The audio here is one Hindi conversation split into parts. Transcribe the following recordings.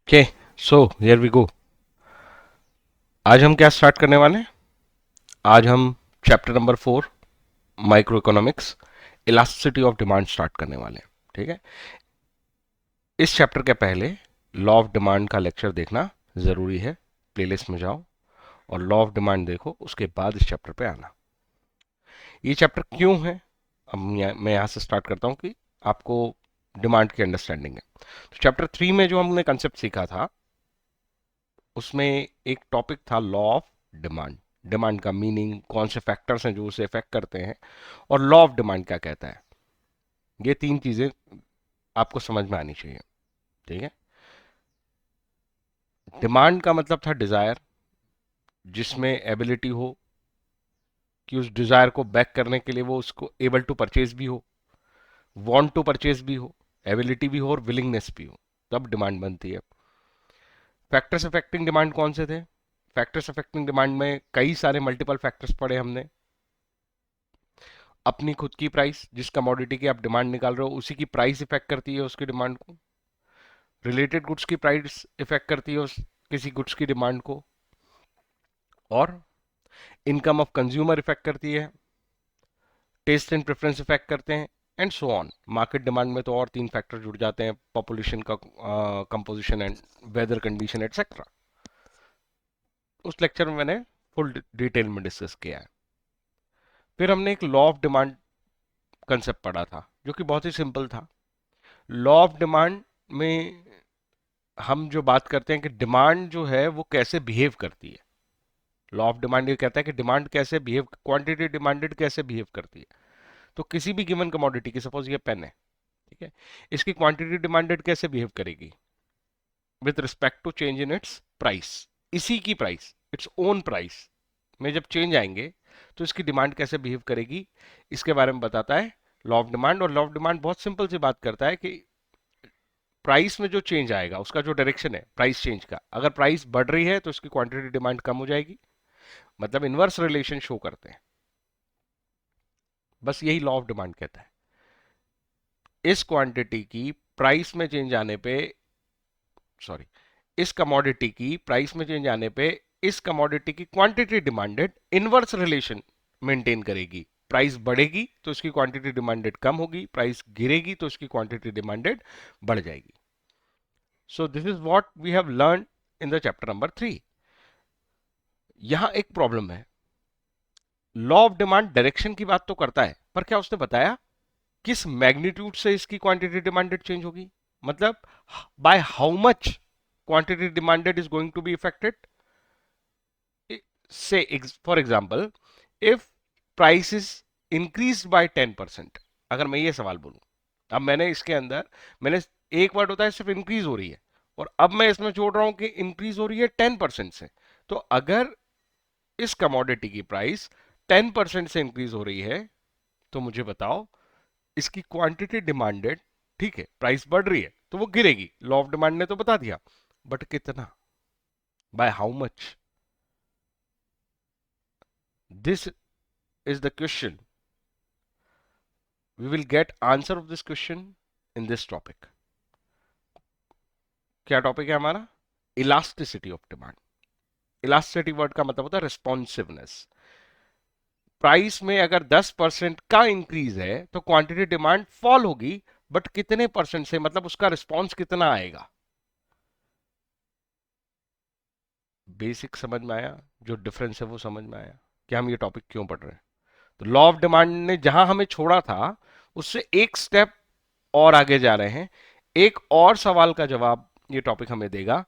Okay, so here we go. आज हम क्या स्टार्ट करने वाले हैं? आज हम chapter number 4, microeconomics, elasticity of demand start करने वाले हैं। ठीक है। इस चैप्टर के पहले लॉ ऑफ डिमांड का लेक्चर देखना ज़रूरी है। प्लेलिस्ट में जाओ और लॉ ऑफ डिमांड देखो, उसके बाद इस चैप्टर पे आना। ये चैप्टर क्यों है? अब मैं यहाँ से स्टार्ट करता हूँ कि आपको डिमांड की अंडरस्टैंडिंग है। तो चैप्टर 3 में जो हमने कंसेप्ट सीखा था, उसमें एक टॉपिक था लॉ ऑफ डिमांड। डिमांड का मीनिंग, कौन से फैक्टर्स हैं जो उसे इफेक्ट करते हैं, और लॉ ऑफ डिमांड क्या कहता है। ये तीन चीजें आपको समझ में आनी चाहिए। ठीक है। डिमांड का मतलब था डिजायर, जिसमें एबिलिटी हो कि उस डिजायर को बैक करने के लिए वो उसको एबल टू परचेज भी हो, वांट टू परचेज भी हो, एबिलिटी भी हो और विलिंगनेस भी हो, तब डिमांड बनती है। फैक्टर्स अफेक्टिंग डिमांड कौन से थे? फैक्टर्स अफेक्टिंग डिमांड में कई सारे मल्टीपल फैक्टर्स पढ़े हमने। अपनी खुद की प्राइस, जिस कमोडिटी की आप डिमांड निकाल रहे हो उसी की प्राइस इफेक्ट करती है उसकी डिमांड को। रिलेटेड गुड्स की प्राइस इफेक्ट करती है उस किसी गुड्स की डिमांड को। और इनकम ऑफ कंज्यूमर इफेक्ट करती है, टेस्ट एंड प्रेफरेंस इफेक्ट करते हैं, and so on. Market demand में तो और तीन फैक्टर जुड़ जाते हैं, पॉपुलेशन का composition and weather condition etcetera. उस लेक्चर में मैंने फुल डिटेल में डिस्कस किया है। फिर हमने एक लॉ ऑफ डिमांड कंसेप्ट पढ़ा था, जो कि बहुत ही सिंपल था। लॉ ऑफ डिमांड में हम जो बात करते हैं कि डिमांड जो है वो कैसे बिहेव करती है। लॉ ऑफ डिमांड ये कहता है कि डिमांड कैसे बिहेव, क्वांटिटी डिमांडेड कैसे बिहेव करती है। तो किसी भी गिवन कमोडिटी की, सपोज ये पेन है, ठीक है, इसकी क्वांटिटी डिमांडेड कैसे बिहेव करेगी with respect to change in its price. इसी की प्राइस, इट्स ओन प्राइस में जब चेंज आएंगे तो इसकी डिमांड कैसे बिहेव करेगी, इसके बारे में बताता है लॉ ऑफ डिमांड। और लॉ ऑफ डिमांड बहुत सिंपल सी बात करता है कि प्राइस में जो चेंज आएगा उसका जो डायरेक्शन है प्राइस चेंज का, अगर प्राइस बढ़ रही है तो इसकी क्वांटिटी डिमांड कम हो जाएगी। मतलब इनवर्स रिलेशन शो करते हैं। बस यही लॉ ऑफ डिमांड कहता है। इस क्वांटिटी की प्राइस में चेंज आने पे, सॉरी, इस कमोडिटी की प्राइस में चेंज आने पे इस कमोडिटी की quantity demanded inverse relation maintain करेगी। प्राइस बढ़ेगी तो इसकी क्वांटिटी डिमांडेड कम होगी, प्राइस गिरेगी तो इसकी क्वांटिटी डिमांडेड बढ़ जाएगी। So this is what we have learn in the chapter number 3। यहां एक प्रॉब्लम है। लॉ ऑफ डिमांड डायरेक्शन की बात तो करता है, पर क्या उसने बताया किस मैग्नीट्यूड से इसकी क्वांटिटी डिमांडेड चेंज होगी? मतलब by how much quantity demanded is going to be affected. Say for example, if price is increase by 10%, अगर मैं ये सवाल बोलूं, अब मैंने इसके अंदर, मैंने एक वर्ड होता है सिर्फ इंक्रीज हो रही है, और अब मैं इसमें जोड़ रहा हूं कि इंक्रीज हो रही है 10% से। तो अगर इस कमोडिटी की प्राइस 10% से इंक्रीज हो रही है, तो मुझे बताओ इसकी क्वांटिटी डिमांडेड, ठीक है, प्राइस बढ़ रही है तो वो गिरेगी, लॉ ऑफ डिमांड ने तो बता दिया, बट कितना, by how much? This is the question. We will get answer of this question in this topic. क्या टॉपिक है हमारा? Elasticity of demand. Elasticity word का मतलब होता है रिस्पॉन्सिवनेस। प्राइस में अगर 10% का इंक्रीज है तो क्वांटिटी डिमांड फॉल होगी, बट कितने परसेंट से, मतलब उसका रिस्पॉन्स कितना आएगा। बेसिक समझ में आया? जो डिफरेंस है वो समझ में आया कि हम ये टॉपिक क्यों पढ़ रहे हैं। तो लॉ ऑफ डिमांड ने जहां हमें छोड़ा था उससे एक स्टेप और आगे जा रहे हैं। एक और सवाल का जवाब ये टॉपिक हमें देगा।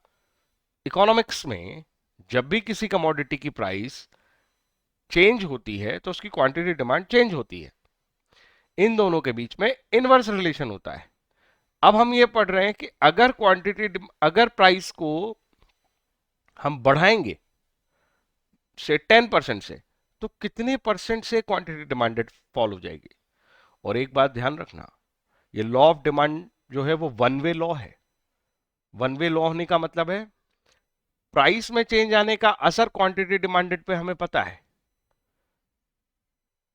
इकोनॉमिक्स में जब भी किसी कमोडिटी की प्राइस चेंज होती है तो उसकी क्वांटिटी डिमांड चेंज होती है। इन दोनों के बीच में इनवर्स रिलेशन होता है। अब हम ये पढ़ रहे हैं कि अगर अगर प्राइस को हम बढ़ाएंगे से 10% से, तो कितने परसेंट से क्वांटिटी डिमांडेड फॉल हो जाएगी। और एक बात ध्यान रखना, ये लॉ ऑफ डिमांड जो है वो वन वे लॉ है। वन वे लॉ होने का मतलब है प्राइस में चेंज आने का असर क्वांटिटी डिमांडेड पे हमें पता है,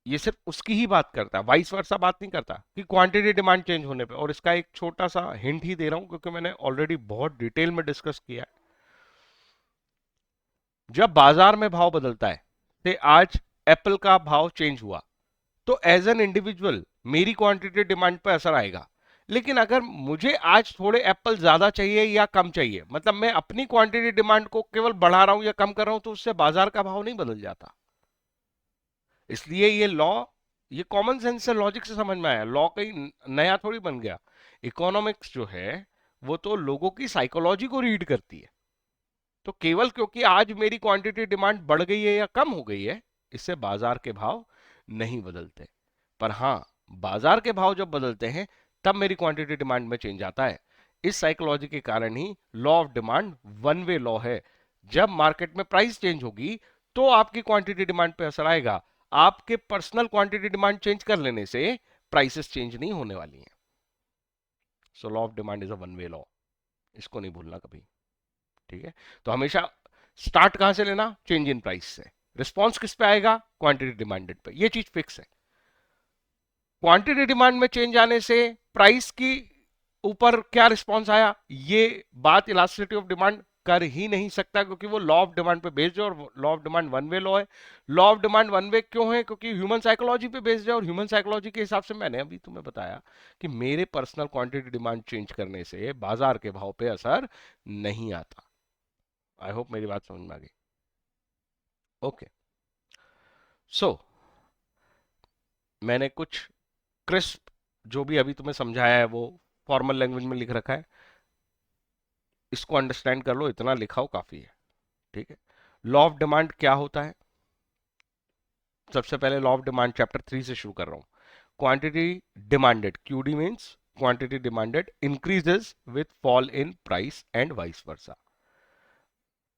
ये सिर्फ उसकी ही बात करता है, वाइस वर्सा बात नहीं करता कि क्वांटिटी डिमांड चेंज होने पे। और इसका एक छोटा सा हिंट ही दे रहा हूं क्योंकि मैंने ऑलरेडी बहुत डिटेल में डिस्कस किया है। जब बाजार में भाव बदलता है, से आज एप्पल का भाव चेंज हुआ, तो एज एन इंडिविजुअल मेरी क्वांटिटी डिमांड पर असर आएगा। लेकिन अगर मुझे आज थोड़े एप्पल ज्यादा चाहिए या कम चाहिए, मतलब मैं अपनी क्वांटिटी डिमांड को केवल बढ़ा रहा हूं या कम कर रहा हूं, तो उससे बाजार का भाव नहीं बदल जाता। इसलिए ये लॉ, ये कॉमन सेंस से लॉजिक से समझ में आया, लॉ कहीं नया थोड़ी बन गया। इकोनॉमिक्स जो है वो तो लोगों की साइकोलॉजी को रीड करती है। तो केवल क्योंकि आज मेरी क्वांटिटी डिमांड बढ़ गई है या कम हो गई है, इससे बाजार के भाव नहीं बदलते। पर हां, बाजार के भाव जब बदलते हैं तब मेरी क्वांटिटी डिमांड में चेंज आता है। इस साइकोलॉजी के कारण ही law of demand one way law है। जब मार्केट में प्राइस चेंज होगी तो आपकी क्वांटिटी डिमांड पे असर आएगा। आपके पर्सनल क्वांटिटी डिमांड चेंज कर लेने से प्राइसेस चेंज नहीं होने वाली हैं। So law of demand is a one way law, इसको नहीं भूलना कभी। ठीक है, तो हमेशा स्टार्ट कहां से लेना, चेंज इन प्राइस से। रिस्पॉन्स किस पे आएगा, क्वांटिटी डिमांडेड पे, ये चीज फिक्स है। क्वांटिटी डिमांड में चेंज आने से प्राइस की ऊपर क्या रिस्पॉन्स आया, ये बात इलास्टिसिटी ऑफ डिमांड कर ही नहीं सकता, क्योंकि वो लॉ ऑफ डिमांड पे बेस्ड है और law of demand one way law है। Law of demand one way क्यों है, क्योंकि ह्यूमन साइकोलॉजी पे बेस्ड है, और ह्यूमन साइकोलॉजी के हिसाब से मैंने अभी तुम्हें बताया कि मेरे पर्सनल क्वांटिटी डिमांड चेंज करने से बाजार के भाव पे असर नहीं आता। आई होप मेरी बात समझ में आ गई। ओके, सो मैंने कुछ क्रिस्प जो भी अभी तुम्हें समझाया है वो फॉर्मल लैंग्वेज में लिख रखा है, इसको अंडरस्टैंड कर लो, इतना लिखाओ काफी है। ठीक है, लॉ ऑफ डिमांड क्या होता है। सबसे पहले लॉ ऑफ डिमांड चैप्टर 3 से शुरू कर रहा हूं। Quantity demanded, QD means quantity demanded increases with fall in price and vice versa.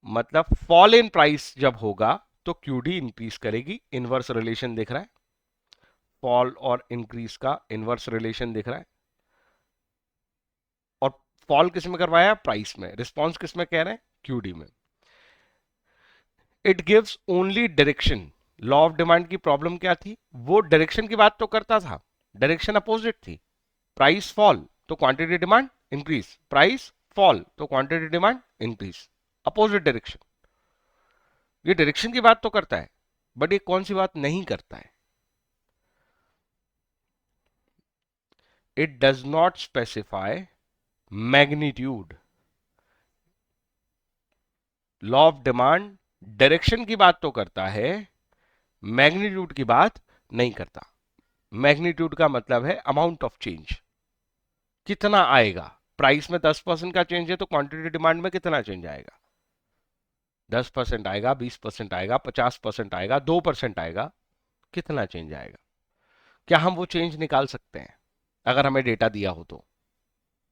मतलब फॉल इन प्राइस जब होगा तो क्यूडी इंक्रीज करेगी, इनवर्स रिलेशन दिख रहा है, फॉल और इंक्रीज का इनवर्स रिलेशन दिख रहा है। और फॉल किस में करवाया, प्राइस में, रिस्पॉन्स किस में कह रहे हैं, क्यूडी में। It gives only direction. Law of demand की प्रॉब्लम क्या थी, वो डायरेक्शन की बात तो करता था, डायरेक्शन अपोजिट थी। प्राइस फॉल तो quantity demand increase, price fall तो quantity demand increase, opposite direction. ये डायरेक्शन की बात तो करता है, बट ये कौन सी बात नहीं करता है, it does not specify magnitude. Law of demand direction की बात तो करता है, मैग्नीट्यूड की बात नहीं करता। मैग्नीट्यूड का मतलब है अमाउंट ऑफ चेंज, कितना आएगा। प्राइस में 10% का चेंज है तो क्वांटिटी डिमांड में कितना चेंज आएगा, 10% आएगा, 20% आएगा, 50% आएगा, 2% आएगा, कितना चेंज आएगा। क्या हम वो चेंज निकाल सकते हैं, अगर हमें डेटा दिया हो तो?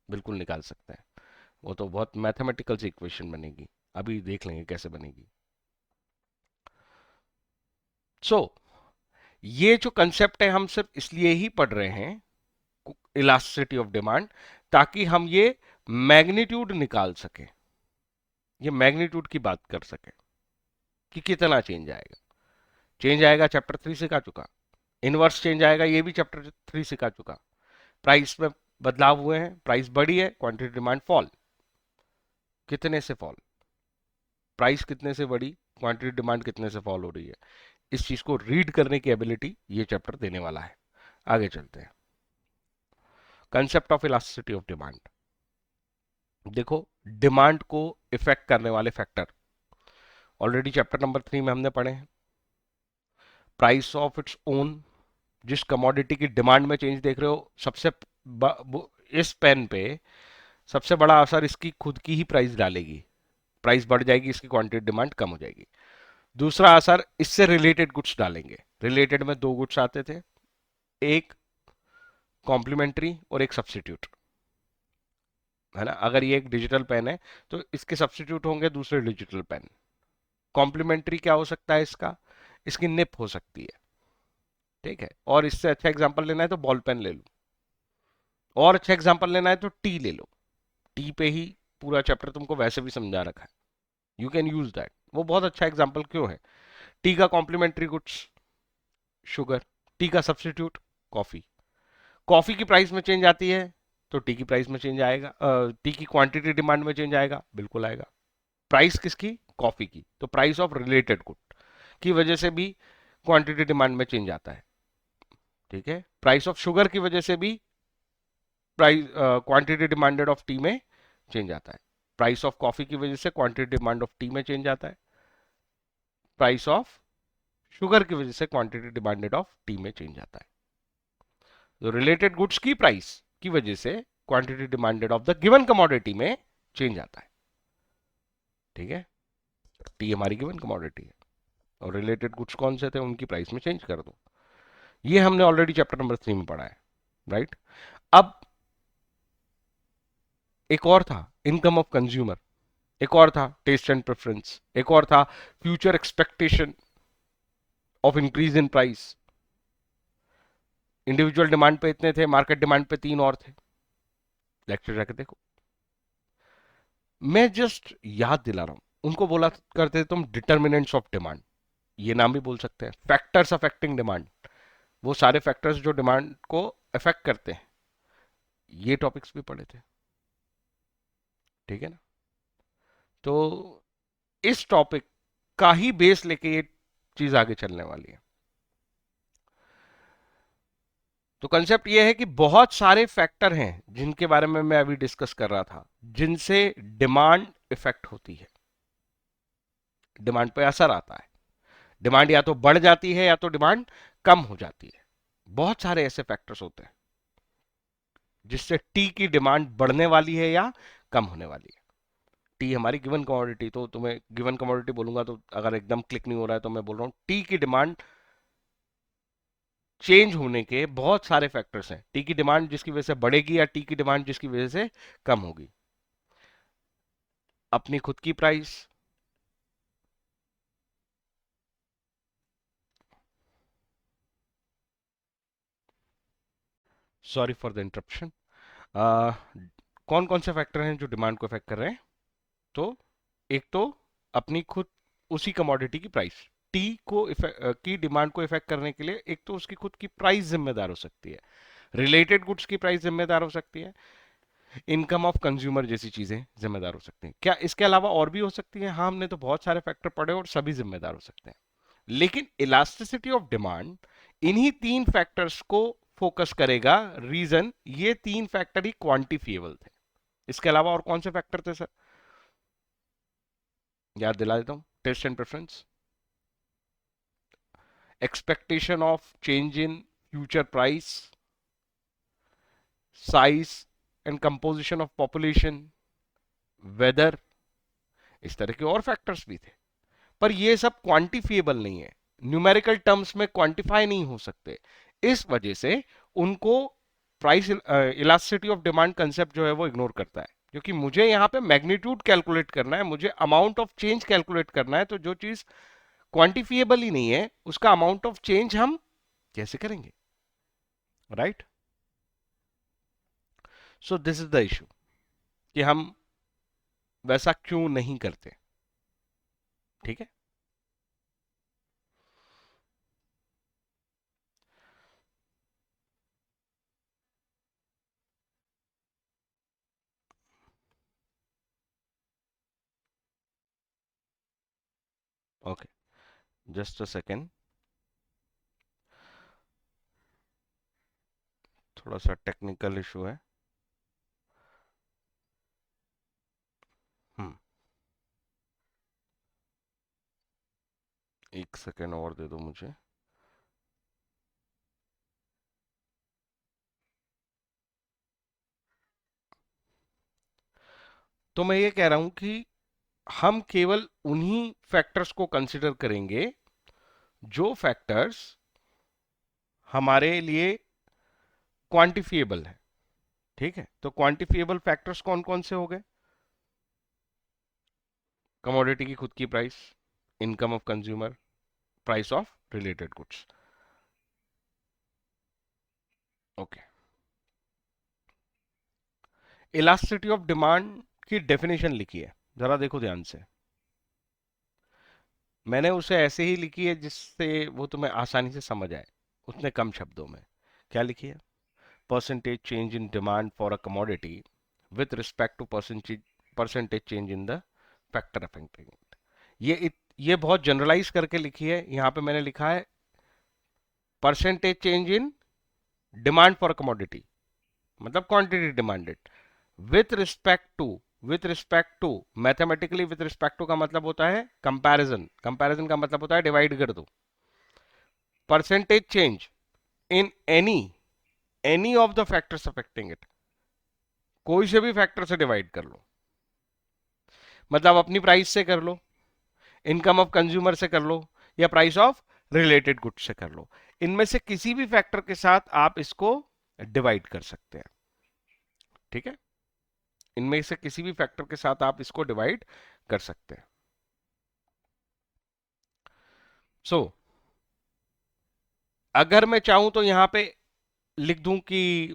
बिल्कुल निकाल सकते हैं। वो तो बहुत मैथमेटिकल सी इक्वेशन बनेगी, अभी देख लेंगे कैसे बनेगी। सो ये जो कंसेप्ट है हम सिर्फ इसलिए ही पढ़ रहे हैं, इलास्टिसिटी ऑफ डिमांड, ताकि हम ये मैग्नीट्यूड निकाल सके, ये मैग्नीट्यूड की बात कर सके कि कितना चेंज आएगा। चेंज आएगा चैप्टर 3 सिखा चुका, इनवर्स चेंज आएगा ये भी चैप्टर 3 सिखा चुका। प्राइस में बदलाव हुए हैं, प्राइस बढ़ी है, क्वांटिटी डिमांड फॉल, कितने से फॉल, प्राइस कितने से बढ़ी, क्वांटिटी डिमांड कितने से फॉल हो रही है। इस चीज को रीड करने की एबिलिटी ये चैप्टर देने वाला है। आगे चलते हैं, concept of elasticity of demand. देखो, डिमांड को इफेक्ट करने वाले फैक्टर ऑलरेडी चैप्टर नंबर 3 में हमने पढ़े हैं। प्राइस ऑफ इट्स ओन, जिस कमोडिटी की डिमांड में चेंज देख रहे हो, इस पेन पे सबसे बड़ा असर इसकी खुद की ही प्राइस डालेगी, प्राइस बढ़ जाएगी, इसकी क्वांटिटी डिमांड कम हो जाएगी। दूसरा असर इससे रिलेटेड गुड्स डालेंगे। रिलेटेड में दो गुड्स आते थे, एक कॉम्प्लीमेंट्री और एक सब्सटीट्यूट, है ना। अगर ये एक डिजिटल पेन है तो इसके सब्सटीट्यूट होंगे दूसरे डिजिटल पेन। कॉम्प्लीमेंट्री क्या हो सकता है इसका, इसकी निप हो सकती है, ठीक है। और इससे अच्छा एग्जांपल लेना है तो बॉल पेन ले लो, और अच्छा एग्जांपल लेना है तो टी ले लो। टी पे ही पूरा चैप्टर तुमको वैसे भी समझा रखा है, यू कैन यूज दैट। वो बहुत अच्छा एग्जांपल क्यों है, टी का कॉम्प्लीमेंट्री गुड्स शुगर, टी का सब्स्टिट्यूट कॉफी, कॉफी की प्राइस में चेंज आती है तो टी की प्राइस में चेंज आएगा, टी की क्वांटिटी डिमांड में चेंज आएगा, बिल्कुल आएगा। प्राइस किसकी? कॉफी की, तो प्राइस ऑफ रिलेटेड गुड की वजह से भी क्वांटिटी डिमांड में चेंज आता है, ठीक है। प्राइस ऑफ शुगर की वजह से भी price quantity demanded of T में चेंज आता है। प्राइस ऑफ कॉफी की वजह से क्वांटिटी डिमांड ऑफ टी में चेंज आता है। प्राइस ऑफ शुगर की वजह से क्वांटिटी डिमांडेड ऑफ टी में चेंज आता है। तो रिलेटेड गुड्स की प्राइस की वजह से quantity demanded of the given commodity में चेंज आता है, ठीक है। टी हमारी गिवन कमोडिटी है और रिलेटेड गुड्स कौन से थे, उनकी प्राइस में चेंज कर दो। ये हमने ऑलरेडी चैप्टर नंबर 3 में पढ़ा है, राइट। अब एक और था इनकम ऑफ कंज्यूमर, एक और था टेस्ट एंड प्रेफरेंस, एक और था future expectation of increase in price. Individual demand पे इतने थे, मार्केट डिमांड पे 3 और थे। लेक्चर जाके देखो, मैं जस्ट याद दिला रहा हूं। उनको बोला करते थे तुम डिटर्मिनेंट्स ऑफ डिमांड, ये नाम भी बोल सकते हैं, फैक्टर्स अफेक्टिंग डिमांड। वो सारे फैक्टर्स जो डिमांड को अफेक्ट करते हैं, ये टॉपिक्स भी पढ़े थे, ठीक है ना। तो इस टॉपिक का ही बेस लेके ये चीज आगे चलने वाली है। तो कंसेप्ट ये है कि बहुत सारे फैक्टर हैं जिनके बारे में मैं अभी डिस्कस कर रहा था, जिनसे डिमांड इफेक्ट होती है, डिमांड पे असर आता है। डिमांड या तो बढ़ जाती है या तो डिमांड कम हो जाती है। बहुत सारे ऐसे फैक्टर्स होते हैं जिससे टी की डिमांड बढ़ने वाली है या कम होने वाली है। टी हमारी गिवन कमोडिटी, तो तुम्हें गिवन कमोडिटी बोलूंगा तो अगर एकदम क्लिक नहीं हो रहा है तो मैं बोल रहा हूं टी की डिमांड चेंज होने के बहुत सारे फैक्टर्स हैं। टी की डिमांड जिसकी वजह से बढ़ेगी या टी की डिमांड जिसकी वजह से कम होगी। अपनी खुद की price, sorry for the interruption, कौन कौन से फैक्टर हैं जो डिमांड को इफेक्ट कर रहे हैं? तो एक तो अपनी खुद उसी कमोडिटी की प्राइस, टी को की डिमांड को इफेक्ट करने के लिए एक तो उसकी खुद की प्राइस जिम्मेदार हो सकती है, रिलेटेड गुड्स की प्राइस जिम्मेदार हो सकती है, इनकम ऑफ कंज्यूमर जैसी चीजें जिम्मेदार हो सकती हैं। क्या इसके अलावा और भी हो सकती हैं? हाँ, हमने तो बहुत सारे फैक्टर पढ़े और सभी जिम्मेदार हो सकते हैं, लेकिन इलास्टिसिटी ऑफ डिमांड इन्हीं 3 फैक्टर्स को फोकस करेगा। रीजन, ये 3 फैक्टर ही क्वांटिफिएबल थे। इसके अलावा और कौन से फैक्टर थे सर? याद दिला देता हूं। Taste and preference, expectation of change in future price, size and composition of population, weather, इस तरह के और फैक्टर्स भी थे। पर ये सब क्वांटिफिएबल नहीं है, न्यूमेरिकल टर्म्स में क्वांटिफाई नहीं हो सकते। इस वजह से उनको price elasticity of demand concept जो है वो इग्नोर करता है, क्योंकि मुझे यहाँ पे मैग्नीट्यूड कैलकुलेट करना है, मुझे अमाउंट ऑफ चेंज कैलकुलेट करना है। तो जो चीज क्वांटिफिएबल ही नहीं है उसका अमाउंट ऑफ चेंज हम कैसे करेंगे, right. So this is the issue कि हम वैसा क्यों नहीं करते, ठीक है। ओके, जस्ट अ सेकेंड, थोड़ा सा टेक्निकल इशू है। हम्म, एक सेकेंड और दे दो मुझे। तो मैं ये कह रहा हूं कि हम केवल उन्हीं फैक्टर्स को कंसिडर करेंगे जो फैक्टर्स हमारे लिए क्वांटिफिएबल है, ठीक है। तो क्वांटिफिएबल फैक्टर्स कौन कौन से हो गए? कमोडिटी की खुद की price, income of consumer, price of related goods. Okay, elasticity of demand की डेफिनेशन लिखी है, जरा देखो ध्यान से। मैंने उसे ऐसे ही लिखी है जिससे वो तुम्हें आसानी से समझ आए। उतने कम शब्दों में क्या लिखिए, percentage change in demand for a commodity with respect to percentage change in the factor affecting it. ये बहुत जनरलाइज करके लिखी है। यहाँ पे मैंने लिखा है percentage change in demand for commodity, मतलब quantity demanded, with respect to, with respect to, mathematically with respect to का मतलब होता है कंपैरिजन, कंपैरिजन का मतलब होता है डिवाइड कर दो। Percentage change in any of the factors affecting it, कोई से भी फैक्टर से डिवाइड कर लो, मतलब अपनी प्राइस से कर लो, इनकम ऑफ कंज्यूमर से कर लो, या प्राइस ऑफ रिलेटेड गुड्स से कर लो। इनमें से किसी भी फैक्टर के साथ आप इसको डिवाइड कर सकते हैं। ठीक है, इनमें से किसी भी फैक्टर के साथ आप इसको डिवाइड कर सकते हैं। सो अगर मैं चाहूं तो यहां पे लिख दूं कि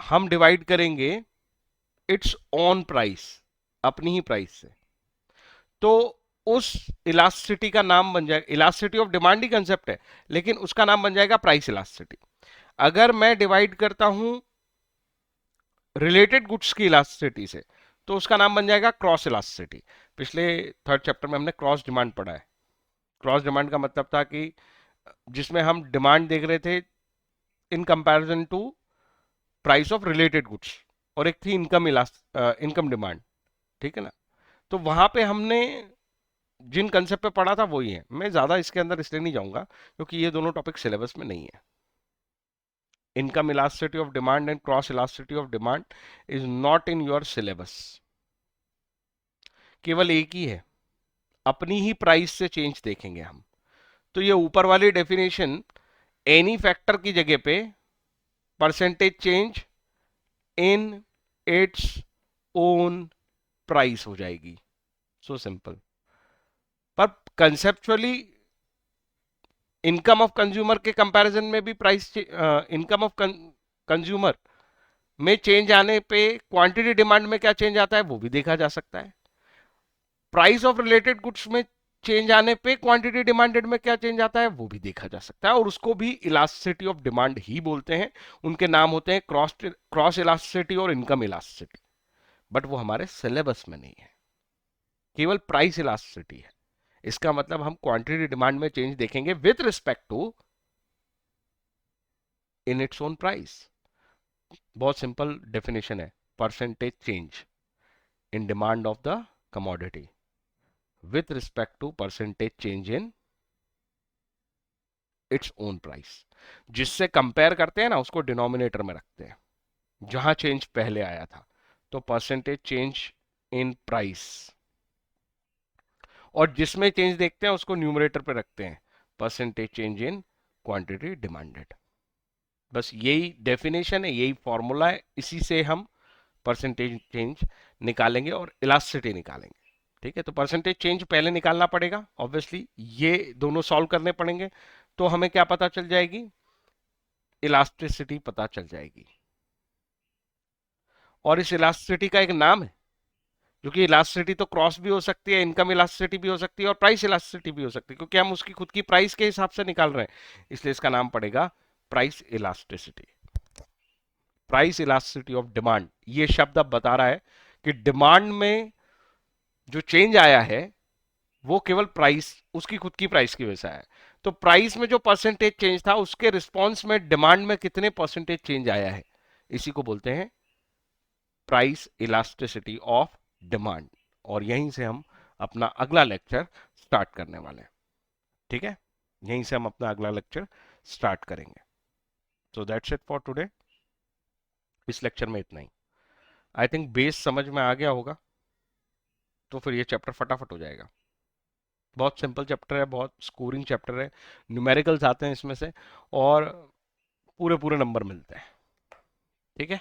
हम डिवाइड करेंगे इट्स ऑन प्राइस, अपनी ही प्राइस से, तो उस इलास्टिसिटी का नाम बन जाएगा, elasticity of demand he concept है, लेकिन उसका नाम बन जाएगा प्राइस इलास्टिसिटी। अगर मैं डिवाइड करता हूं रिलेटेड गुड्स की इलास्टिसिटी से, तो उसका नाम बन जाएगा क्रॉस इलास्टिसिटी। पिछले थर्ड चैप्टर में हमने क्रॉस डिमांड पढ़ा है। क्रॉस डिमांड का मतलब था कि जिसमें हम डिमांड देख रहे थे in comparison to price of related goods, और एक थी इनकम डिमांड। ठीक है ना, तो वहां पे हमने जिन कंसेप्ट पे पढ़ा था वही है। मैं ज्यादा इसके अंदर इसलिए नहीं जाऊंगा क्योंकि ये दोनों टॉपिक सिलेबस में नहीं है। Income elasticity of demand and cross elasticity of demand is not in your syllabus. केवल एक ही है, अपनी ही प्राइस से चेंज देखेंगे हम। तो ये ऊपर वाली डेफिनेशन एनी फैक्टर की जगह पे percentage change in its own price हो जाएगी। So simple. पर कंसेप्चुअली इनकम ऑफ कंज्यूमर के कंपैरिजन में भी प्राइस, इनकम ऑफ कंज्यूमर में चेंज आने पे क्वांटिटी डिमांड में क्या चेंज आता है वो भी देखा जा सकता है। प्राइस ऑफ रिलेटेड गुड्स में चेंज आने पे क्वांटिटी डिमांडेड में क्या चेंज आता है वो भी देखा जा सकता है, और उसको भी इलास्टिसिटी ऑफ डिमांड ही बोलते हैं। उनके नाम होते हैं क्रॉस इलास्टिसिटी और इनकम इलास्टिसिटी, बट वो हमारे सिलेबस में नहीं है, केवल प्राइस इलास्टिसिटी है। इसका मतलब हम क्वांटिटी डिमांड में चेंज देखेंगे with respect to in its own price. बहुत सिंपल डेफिनेशन है, percentage change in demand of the commodity with respect to percentage change in its own price। जिससे कंपेयर करते हैं ना उसको डिनोमिनेटर में रखते हैं, जहां चेंज पहले आया था। तो परसेंटेज चेंज इन प्राइस, और जिसमें चेंज देखते हैं उसको न्यूमरेटर पे रखते हैं, percentage change in quantity demanded. बस यही डेफिनेशन है, यही फॉर्मूला है, इसी से हम परसेंटेज चेंज निकालेंगे और इलास्टिसिटी निकालेंगे। ठीक है, तो परसेंटेज चेंज पहले निकालना पड़ेगा ऑब्वियसली, ये दोनों सॉल्व करने पड़ेंगे, तो हमें क्या पता चल जाएगी, इलास्टिसिटी पता चल जाएगी। और इस इलास्टिसिटी का एक नाम है, क्योंकि इलास्टिसिटी तो क्रॉस भी हो सकती है, इनकम इलास्टिसिटी भी हो सकती है, और प्राइस इलास्टिसिटी भी हो सकती है, क्योंकि हम उसकी खुद की प्राइस के हिसाब से निकाल रहे हैं, इसलिए इसका नाम पड़ेगा price elasticity. Price elasticity of demand, ये शब्द अब बता रहा है कि डिमांड में जो चेंज आया है वो केवल प्राइस, उसकी खुद की प्राइस की वजह से आया है। तो प्राइस में जो परसेंटेज चेंज था उसके रिस्पॉन्स में डिमांड में कितने परसेंटेज चेंज आया है, इसी को बोलते हैं प्राइस इलास्टिसिटी ऑफ डिमांड। और यहीं से हम अपना अगला लेक्चर स्टार्ट करने वाले हैं। ठीक है, यहीं से हम अपना अगला लेक्चर स्टार्ट करेंगे। So that's it for today. इस लेक्चर में इतना ही। आई थिंक बेस समझ में आ गया होगा, तो फिर ये चैप्टर फटाफट हो जाएगा। बहुत सिंपल चैप्टर है, बहुत स्कोरिंग चैप्टर है, न्यूमेरिकल्स आते हैं इसमें से, और पूरे पूरे नंबर मिलते हैं। ठीक है।